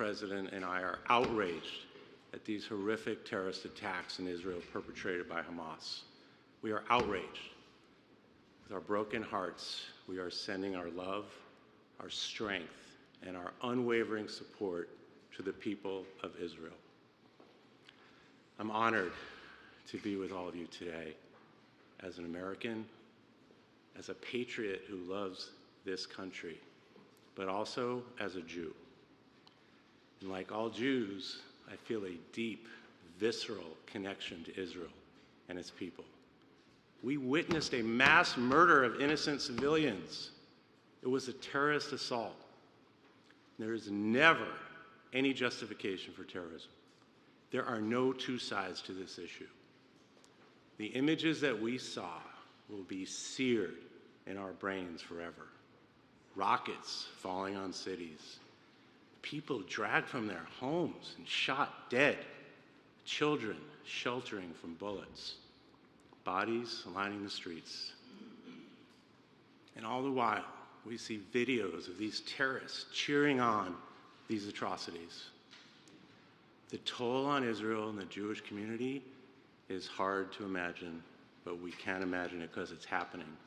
President and I are outraged at these horrific terrorist attacks in Israel perpetrated by Hamas. We are outraged. With our broken hearts, we are sending our love, our strength, and our unwavering support to the people of Israel. I'm honored to be with all of you today as an American, as a patriot who loves this country, but also as a Jew. And like all Jews, I feel a deep, visceral connection to Israel and its people. We witnessed a mass murder of innocent civilians. It was a terrorist assault. There is never any justification for terrorism. There are no two sides to this issue. The images that we saw will be seared in our brains forever. Rockets falling on cities, people dragged from their homes and shot dead, children sheltering from bullets, bodies lining the streets. And all the while, we see videos of these terrorists cheering on these atrocities. The toll on Israel and the Jewish community is hard to imagine, but we can imagine it because it's happening.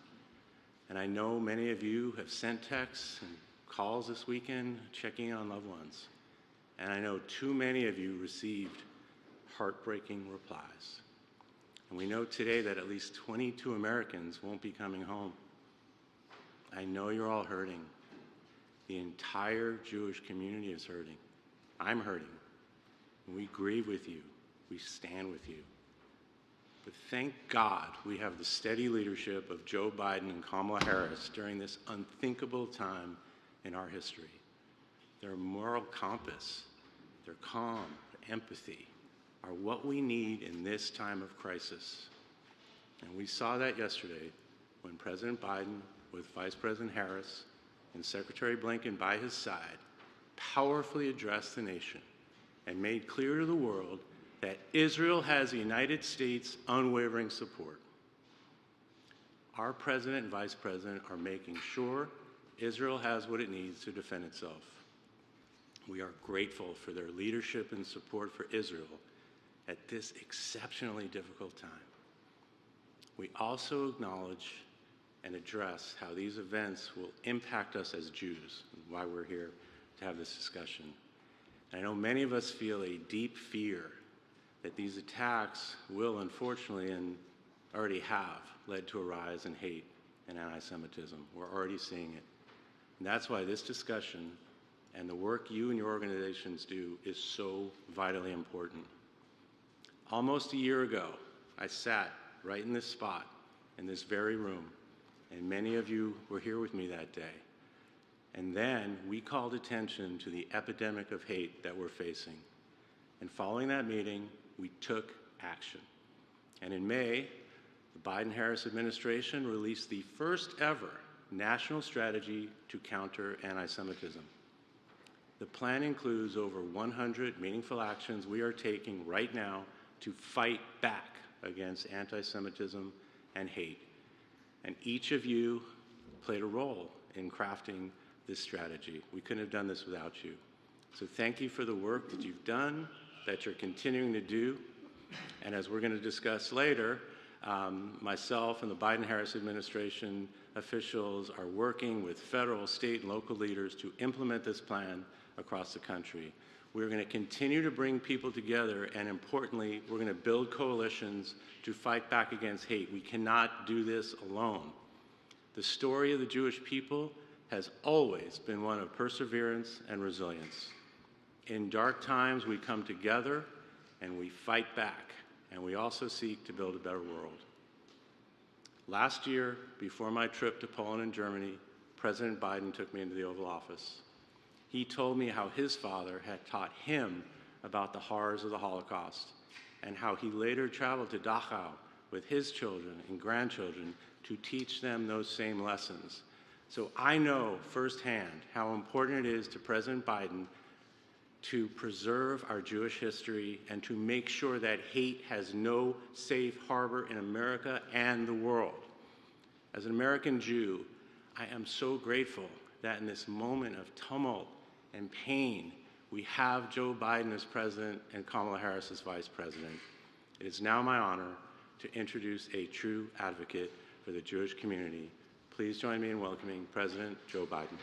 And I know many of you have sent texts and calls this weekend checking on loved ones. And I know too many of you received heartbreaking replies. And we know today that at least 22 Americans won't be coming home. I know you're all hurting. The entire Jewish community is hurting. I'm hurting. And we grieve with you. We stand with you. But thank God we have the steady leadership of Joe Biden and Kamala Harris during this unthinkable time in our history. Their moral compass, their calm, their empathy are what we need in this time of crisis. And we saw that yesterday when President Biden, with Vice President Harris and Secretary Blinken by his side, powerfully addressed the nation and made clear to the world that Israel has the United States' unwavering support. Our president and vice president are making sure Israel has what it needs to defend itself. We are grateful for their leadership and support for Israel at this exceptionally difficult time. We also acknowledge and address how these events will impact us as Jews, and why we're here to have this discussion. And I know many of us feel a deep fear that these attacks will, unfortunately, and already have, led to a rise in hate and anti-Semitism. We're already seeing it. And that's why this discussion and the work you and your organizations do is so vitally important. Almost a year ago, I sat right in this spot, in this very room, and many of you were here with me that day. And then we called attention to the epidemic of hate that we're facing. And following that meeting, we took action. And in May, the Biden-Harris administration released the first ever national strategy to counter anti-Semitism. The plan includes over 100 meaningful actions we are taking right now to fight back against anti-Semitism and hate. And each of you played a role in crafting this strategy. We couldn't have done this without you. So thank you for the work that you've done, that you're continuing to do. And as we're going to discuss later, myself and the Biden-Harris administration officials are working with federal, state, and local leaders to implement this plan across the country. We're going to continue to bring people together, and importantly, we're going to build coalitions to fight back against hate. We cannot do this alone. The story of the Jewish people has always been one of perseverance and resilience. In dark times, we come together and we fight back, and we also seek to build a better world. Last year, before my trip to Poland and Germany, President Biden took me into the Oval Office. He told me how his father had taught him about the horrors of the Holocaust, and how he later traveled to Dachau with his children and grandchildren to teach them those same lessons. So I know firsthand how important it is to President Biden to preserve our Jewish history and to make sure that hate has no safe harbor in America and the world. As an American Jew, I am so grateful that in this moment of tumult and pain, We have Joe Biden as president and Kamala Harris as vice president. It is now my honor to introduce a true advocate for the Jewish community. Please join me in welcoming President Joe Biden.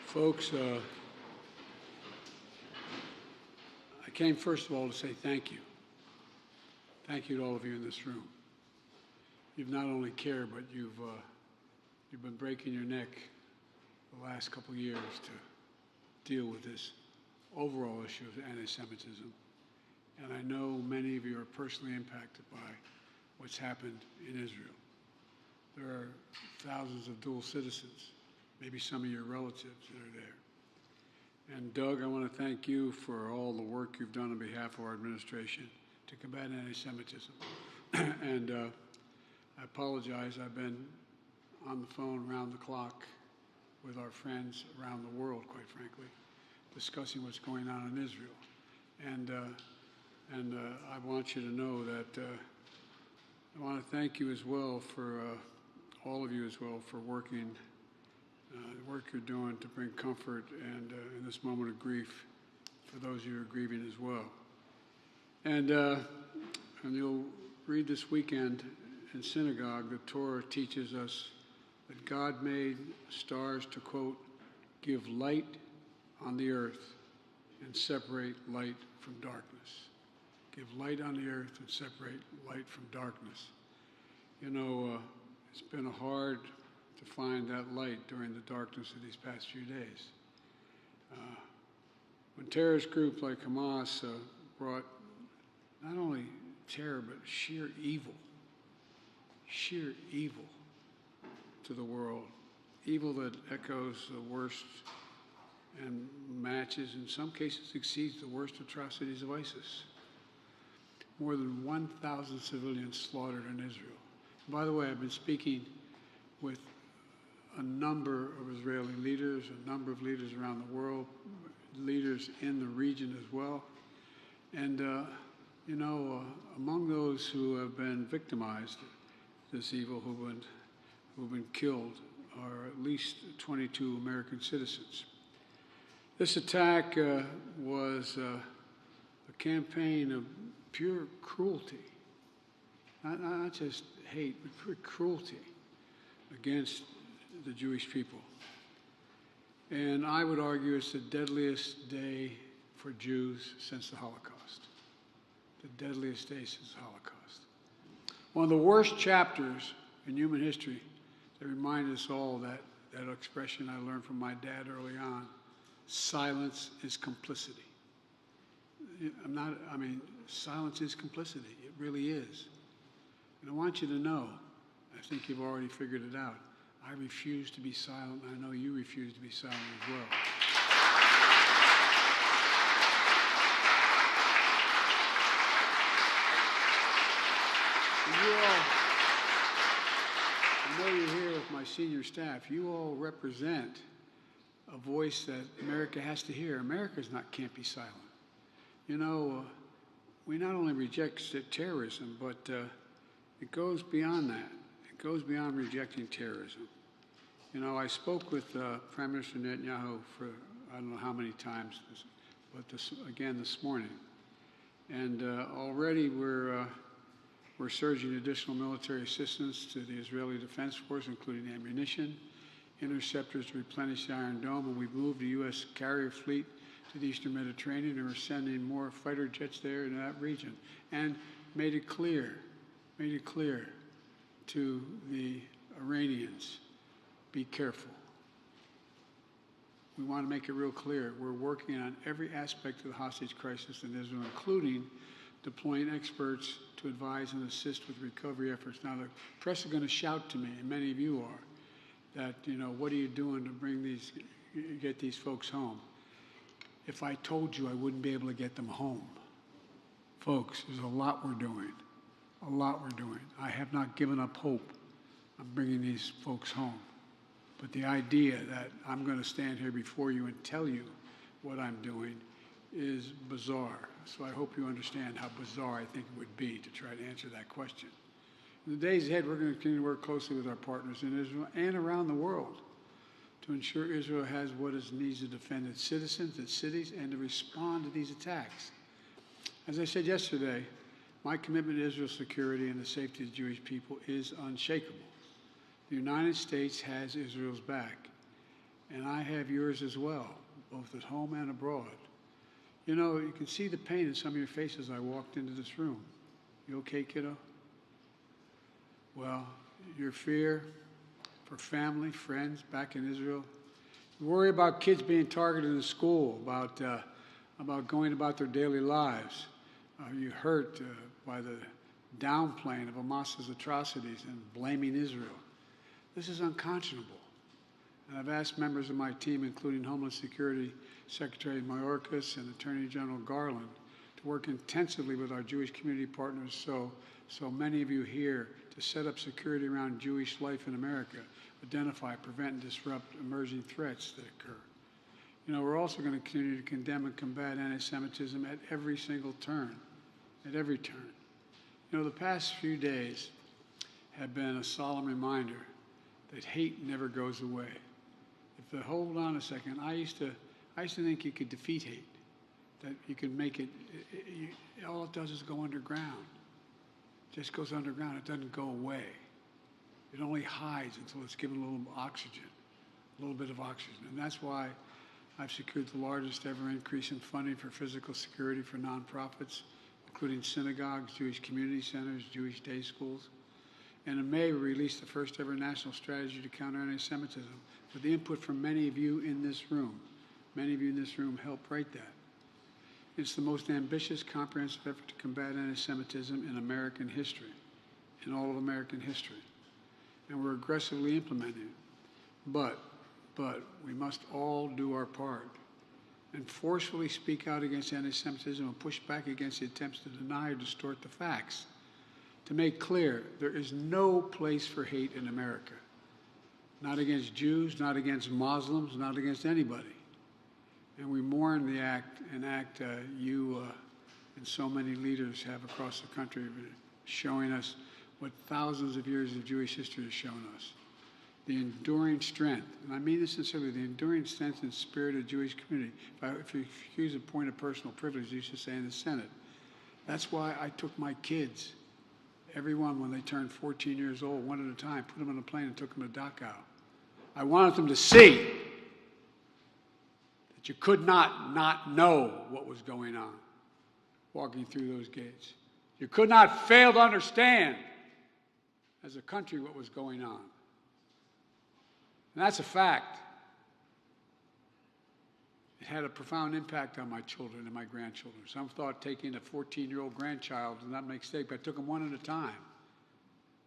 Folks, I came first of all to say thank you. Thank you to all of you in this room. You've not only cared, but you've been breaking your neck the last couple of years to deal with this overall issue of anti-Semitism. And I know many of you are personally impacted by what's happened in Israel. There are thousands of dual citizens, maybe some of your relatives that are there. And Doug, I want to thank you for all the work you've done on behalf of our administration to combat anti-Semitism. And I apologize, I've been on the phone around the clock with our friends around the world, quite frankly, discussing what's going on in Israel. And I want you to know that I want to thank you as well for, all of you as well, for working, the work you're doing to bring comfort and in this moment of grief for those who are grieving as well. And you'll read this weekend in synagogue, the Torah teaches us that God made stars to, quote, give light on the earth and separate light from darkness. Give light on the earth and separate light from darkness. You know, it's been hard to find that light during the darkness of these past few days. When terrorist groups like Hamas brought not only terror, but sheer evil to the world, evil that echoes the worst and matches, in some cases exceeds the worst atrocities of ISIS. More than 1,000 civilians slaughtered in Israel. And by the way, I've been speaking with a number of Israeli leaders, a number of leaders around the world, leaders in the region as well. And, you know, among those who have been victimized this evil, who've been killed, are at least 22 American citizens. This attack was a campaign of pure cruelty, not just hate, but pure cruelty against the Jewish people. And I would argue it's the deadliest day for Jews since the Holocaust. The deadliest day since the Holocaust. One of the worst chapters in human history that remind us all that expression I learned from my dad early on, silence is complicity. Silence is complicity. It really is. And I want you to know, I think you've already figured it out, I refuse to be silent, and I know you refuse to be silent as well. And you all, I know you're here with my senior staff, you all represent a voice that America has to hear. America can't be silent. You know, we not only reject terrorism, but it goes beyond that. It goes beyond rejecting terrorism. You know, I spoke with Prime Minister Netanyahu for I don't know how many times, but again this morning. And already we're surging additional military assistance to the Israeli Defense Force, including ammunition, interceptors to replenish the Iron Dome, and we've moved the U.S. carrier fleet to the Eastern Mediterranean, and we're sending more fighter jets there in that region, and made it clear to the Iranians, be careful. We want to make it real clear. We're working on every aspect of the hostage crisis in Israel, including deploying experts to advise and assist with recovery efforts. Now, the press are going to shout to me, and many of you are, that, you know, what are you doing to get these folks home? If I told you, I wouldn't be able to get them home. Folks, there's a lot we're doing. A lot we're doing. I have not given up hope on bringing these folks home. But the idea that I'm going to stand here before you and tell you what I'm doing is bizarre. So I hope you understand how bizarre I think it would be to try to answer that question. In the days ahead, we're going to continue to work closely with our partners in Israel and around the world to ensure Israel has what it needs to defend its citizens, its cities, and to respond to these attacks. As I said yesterday, my commitment to Israel's security and the safety of the Jewish people is unshakable. The United States has Israel's back, and I have yours as well, both at home and abroad. You know, you can see the pain in some of your faces. I walked into this room. You okay, kiddo? Well, your fear for family, friends back in Israel. You worry about kids being targeted in school, about going about their daily lives. You're hurt by the downplaying of Hamas's atrocities and blaming Israel. This is unconscionable. And I've asked members of my team, including Homeland Security Secretary Mayorkas and Attorney General Garland, to work intensively with our Jewish community partners so many of you here to set up security around Jewish life in America, identify, prevent, and disrupt emerging threats that occur. You know, we're also going to continue to condemn and combat anti-Semitism at every single turn, at every turn. You know, the past few days have been a solemn reminder that hate never goes away. Hold on a second, I used to think you could defeat hate, that you could make it, all it does is go underground. It just goes underground, it doesn't go away. It only hides until it's given a little oxygen, a little bit of oxygen. And that's why I've secured the largest ever increase in funding for physical security for nonprofits, including synagogues, Jewish community centers, Jewish day schools. And in May, we released the first ever national strategy to counter anti-Semitism with the input from many of you in this room. Many of you in this room helped write that. It's the most ambitious, comprehensive effort to combat anti-Semitism in American history, in all of American history. And we're aggressively implementing it. But we must all do our part and forcefully speak out against anti-Semitism and push back against the attempts to deny or distort the facts. To make clear, there is no place for hate in America. Not against Jews, not against Muslims, not against anybody. And we mourn the act you and so many leaders have across the country, showing us what thousands of years of Jewish history has shown us. The enduring strength, and I mean this sincerely, the enduring strength and spirit of the Jewish community. If you excuse a point of personal privilege, you should say in the Senate. That's why I took my kids, everyone when they turned 14 years old, one at a time, put them on a plane and took them to Dachau. I wanted them to see that you could not know what was going on walking through those gates. You could not fail to understand as a country what was going on. And that's a fact. It had a profound impact on my children and my grandchildren. Some thought taking a 14-year-old grandchild was not a mistake, but I took them one at a time.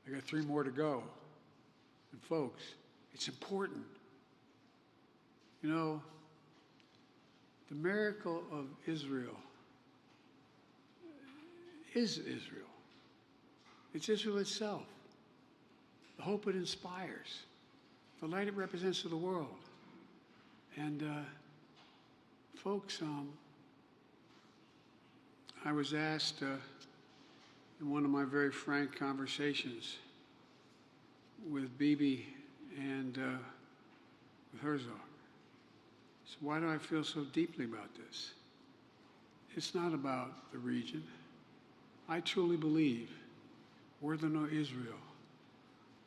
I got 3 more to go. And folks, it's important. You know, the miracle of Israel is Israel. It's Israel itself. The hope it inspires. The light it represents to the world. And folks, I was asked in one of my very frank conversations with Bibi and with Herzog, so why do I feel so deeply about this? It's not about the region. I truly believe, were there no Israel,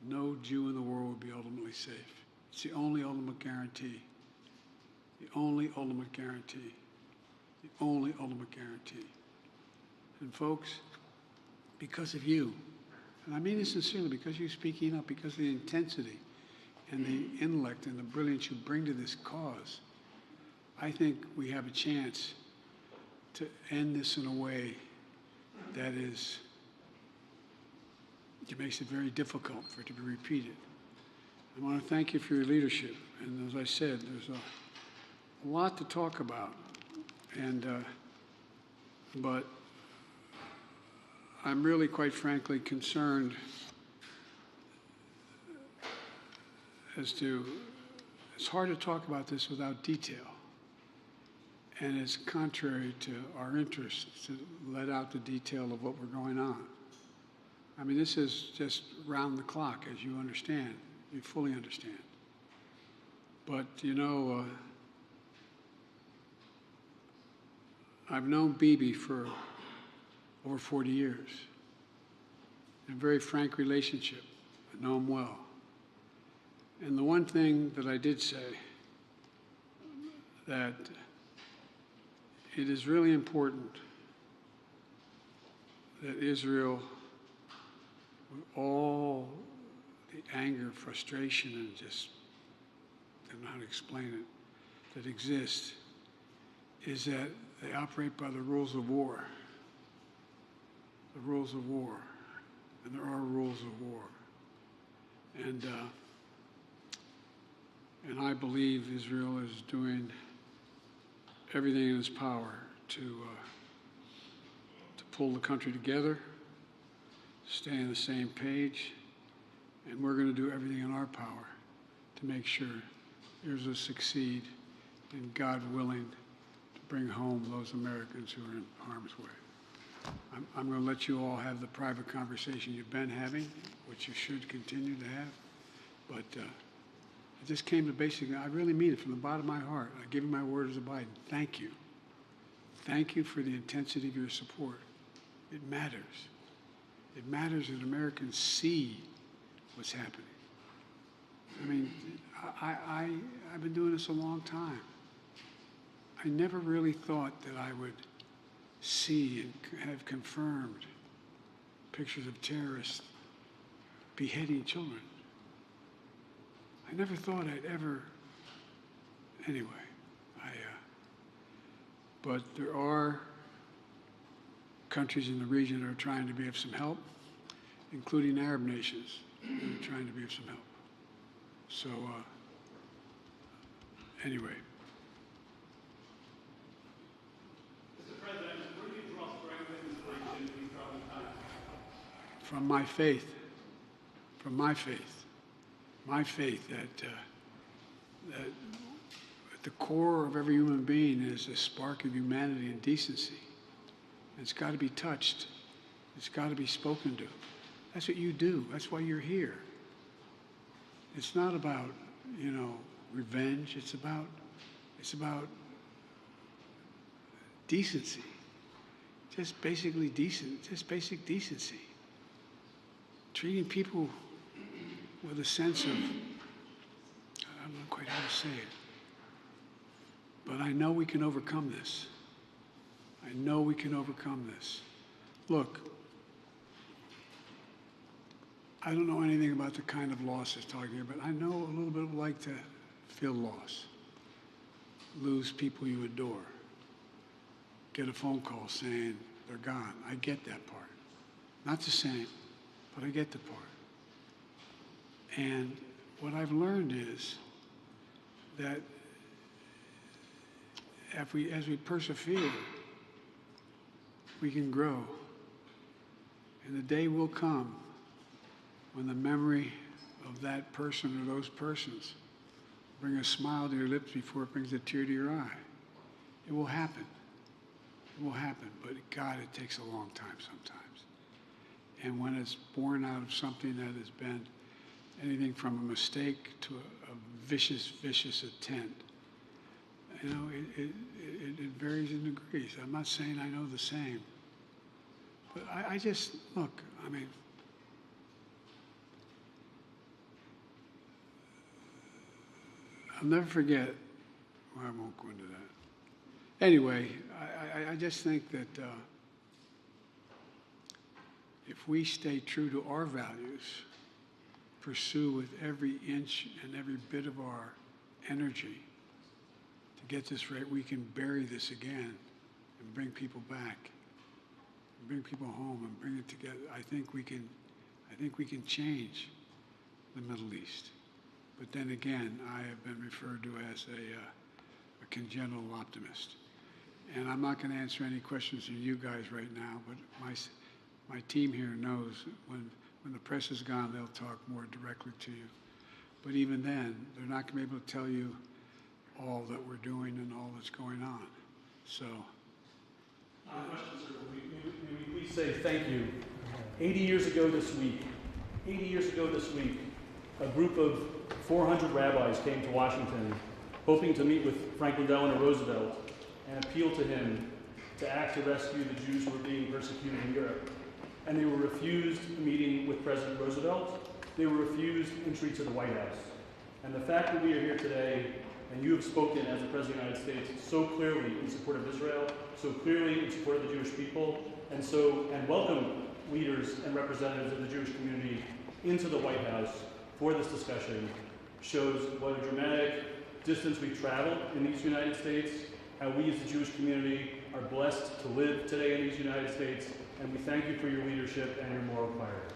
no Jew in the world would be ultimately safe. It's the only ultimate guarantee. The only ultimate guarantee. The only ultimate guarantee. And folks, because of you, and I mean this sincerely, because you're speaking up, because of the intensity and the intellect and the brilliance you bring to this cause, I think we have a chance to end this in a way that it makes it very difficult for it to be repeated. I want to thank you for your leadership. And as I said, there's a lot to talk about. But I'm really, quite frankly, concerned as to it's hard to talk about this without detail. And it's contrary to our interests to let out the detail of what we're going on. I mean, this is just round the clock, as you understand. You fully understand. But, you know, I've known Bibi for over 40 years. In a very frank relationship. I know him well. And the one thing that I did say, that it is really important that Israel, with all the anger, frustration, and just, I don't know how to explain it, that exists, is that they operate by the rules of war. The rules of war. And there are rules of war. And I believe Israel is doing everything in its power to pull the country together, stay on the same page, and we're going to do everything in our power to make sure Israel succeed, and God willing, to bring home those Americans who are in harm's way. I'm going to let you all have the private conversation you've been having, which you should continue to have, but it just came to basically, I really mean it from the bottom of my heart. I give you my word as a Biden. Thank you. Thank you for the intensity of your support. It matters. It matters that Americans see what's happening. I mean, I've been doing this a long time. I never really thought that I would see and have confirmed pictures of terrorists beheading children. I never thought I'd ever, anyway, but there are countries in the region that are trying to be of some help, including Arab nations that are trying to be of some help. So, anyway. Mr. President, where do you draw strength in these troubling times? From my faith. From my faith. My faith that at the core of every human being is a spark of humanity and decency. It's got to be touched. It's got to be spoken to. That's what you do. That's why you're here. It's not about, you know, revenge. It's about decency. Just basically decent. Just basic decency. Treating people with a sense of, I don't know quite how to say it, but I know we can overcome this. I know we can overcome this. Look, I don't know anything about the kind of loss it's talking about, but I know a little bit like to feel loss, lose people you adore, get a phone call saying they're gone. I get that part. Not the same, but I get the part. And what I've learned is that as we persevere, we can grow. And the day will come when the memory of that person or those persons bring a smile to your lips before it brings a tear to your eye. It will happen. It will happen. But God, it takes a long time sometimes. And when it's born out of something that has been anything from a mistake to a vicious, vicious intent, you know, it varies in degrees. I'm not saying I know the same. But I just, look, I mean, I'll never forget, well, I won't go into that. Anyway, I just think that if we stay true to our values, pursue with every inch and every bit of our energy to get this right, we can bury this again and bring people back, and bring people home and bring it together. I think we can change the Middle East. But then again, I have been referred to as a congenital optimist. And I'm not going to answer any questions from you guys right now, but my team here knows when the press is gone, they'll talk more directly to you. But even then, they're not going to be able to tell you all that we're doing and all that's going on. So, Question, sir. May we please say thank you. 80 years ago this week, a group of 400 rabbis came to Washington hoping to meet with Franklin Delano Roosevelt and appeal to him to act to rescue the Jews who were being persecuted in Europe. And they were refused a meeting with President Roosevelt. They were refused entry to the White House. And the fact that we are here today, and you have spoken as the President of the United States so clearly in support of Israel, so clearly in support of the Jewish people, and welcome leaders and representatives of the Jewish community into the White House for this discussion, shows what a dramatic distance we've traveled in these United States, how we as the Jewish community are blessed to live today in these United States, and we thank you for your leadership and your moral clarity.